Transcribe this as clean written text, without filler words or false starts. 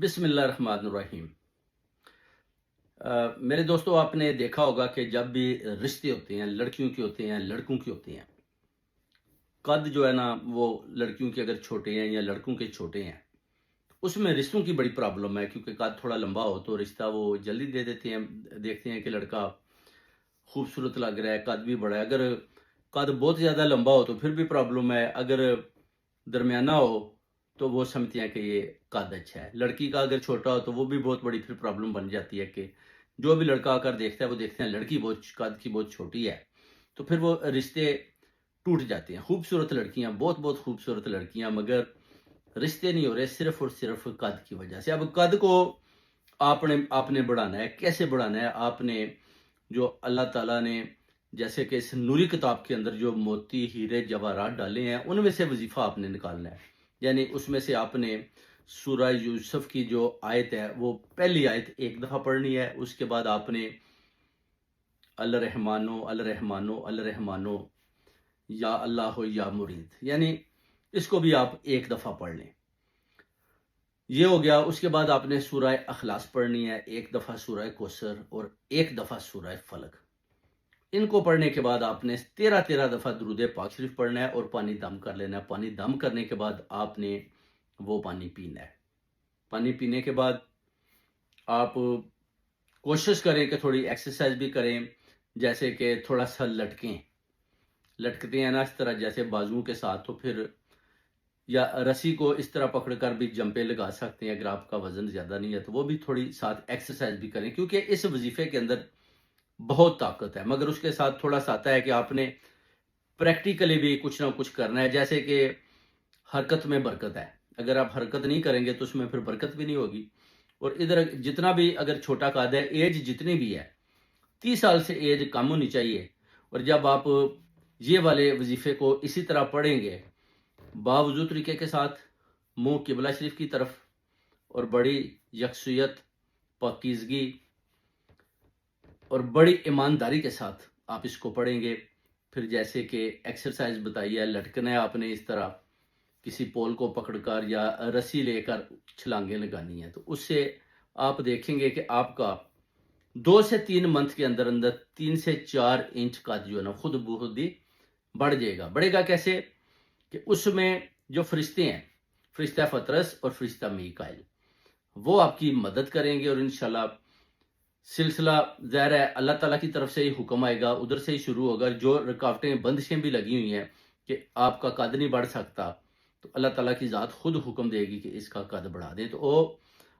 बिस्मिल्लाहिर्रहमानिर्रहीम। मेरे दोस्तों, आपने देखा होगा कि जब भी रिश्ते होते हैं, लड़कियों के होते हैं, लड़कों के होते हैं, कद जो है ना, वो लड़कियों के अगर छोटे हैं या लड़कों के छोटे हैं, उसमें रिश्तों की बड़ी प्रॉब्लम है, क्योंकि कद थोड़ा लंबा हो तो रिश्ता वो जल्दी दे देते हैं। देखते हैं कि लड़का खूबसूरत लग रहा है, कद भी बड़ा है। अगर कद बहुत ज़्यादा लंबा हो तो फिर भी प्रॉब्लम है। अगर दरमियाना हो तो वो समझते हैं कि ये कद अच्छा है। लड़की का अगर छोटा हो तो वो भी बहुत बड़ी फिर प्रॉब्लम बन जाती है कि जो भी लड़का आकर देखता है वो देखते हैं लड़की बहुत कद की बहुत छोटी है, तो फिर वो रिश्ते टूट जाते हैं। खूबसूरत लड़कियां, बहुत बहुत खूबसूरत लड़कियां, मगर रिश्ते नहीं हो रहे सिर्फ और सिर्फ कद की वजह से। अब कद को आपने आपने बढ़ाना है। कैसे बढ़ाना है? आपने जो अल्लाह ताला ने जैसे कि इस नूरी किताब के अंदर जो मोती हीरे जवाहरात डाले हैं, उनमें से वजीफा आपने निकालना है। यानी उसमें से आपने सूरह यूसुफ की जो आयत है, वो पहली आयत एक दफ़ा पढ़नी है। उसके बाद आपने अल रहमानो अल रहमानो अल रहमानो या अल्लाह हो या मुरीद, यानी इसको भी आप एक दफ़ा पढ़ लें। ये हो गया। उसके बाद आपने सूरह अखलास पढ़नी है, एक दफ़ा सूरह कौसर और एक दफ़ा सूरह फलक। इनको पढ़ने के बाद आपने 13-13 दफ़ा दुरूद पाक शरीफ पढ़ना है और पानी दम कर लेना है। पानी दम करने के बाद आपने वो पानी पीना है। पानी पीने के बाद आप कोशिश करें कि थोड़ी एक्सरसाइज भी करें, जैसे कि थोड़ा सा लटकें। लटकते हैं ना इस तरह, जैसे बाजुओं के साथ, तो फिर या रस्सी को इस तरह पकड़कर भी जंपे लगा सकते हैं। अगर आपका वजन ज़्यादा नहीं है तो वो भी थोड़ी साथ एक्सरसाइज भी करें, क्योंकि इस वजीफे के अंदर बहुत ताकत है। मगर उसके साथ थोड़ा सा आता है कि आपने प्रैक्टिकली भी कुछ ना कुछ करना है। जैसे कि हरकत में बरकत है, अगर आप हरकत नहीं करेंगे तो उसमें फिर बरकत भी नहीं होगी। और इधर जितना भी अगर छोटा कद है, एज जितनी भी है, 30 साल से एज कम होनी चाहिए। और जब आप ये वाले वजीफे को इसी तरह पढ़ेंगे, बावजूद तरीके के साथ, मुंह किबला शरीफ की तरफ, और बड़ी यकसुयत, पाकीज़गी और बड़ी ईमानदारी के साथ आप इसको पढ़ेंगे। फिर जैसे कि एक्सरसाइज बताई है, लटकना है आपने इस तरह, किसी पोल को पकड़कर या रस्सी लेकर छलांगे लगानी है, तो उससे आप देखेंगे कि आपका 2 से 3 मंथ के अंदर अंदर 3 से 4 इंच का जो है ना, खुद ब खुद ही बढ़ जाएगा। बढ़ेगा कैसे? कि उसमें जो फरिश्ते हैं, फरिश्ता फतरस और फरिश्ता मीकाइल, वो आपकी मदद करेंगे। और इंशाल्लाह सिलसिला ज़ाहिर है अल्लाह ताला की तरफ से ही हुक्म आएगा, उधर से ही शुरू होगा। जो रुकावटें, बंदिशें भी लगी हुई हैं कि आपका कद नहीं बढ़ सकता, तो अल्लाह ताला की ज़ात खुद हुक्म देगी कि इसका कद बढ़ा दें। तो वो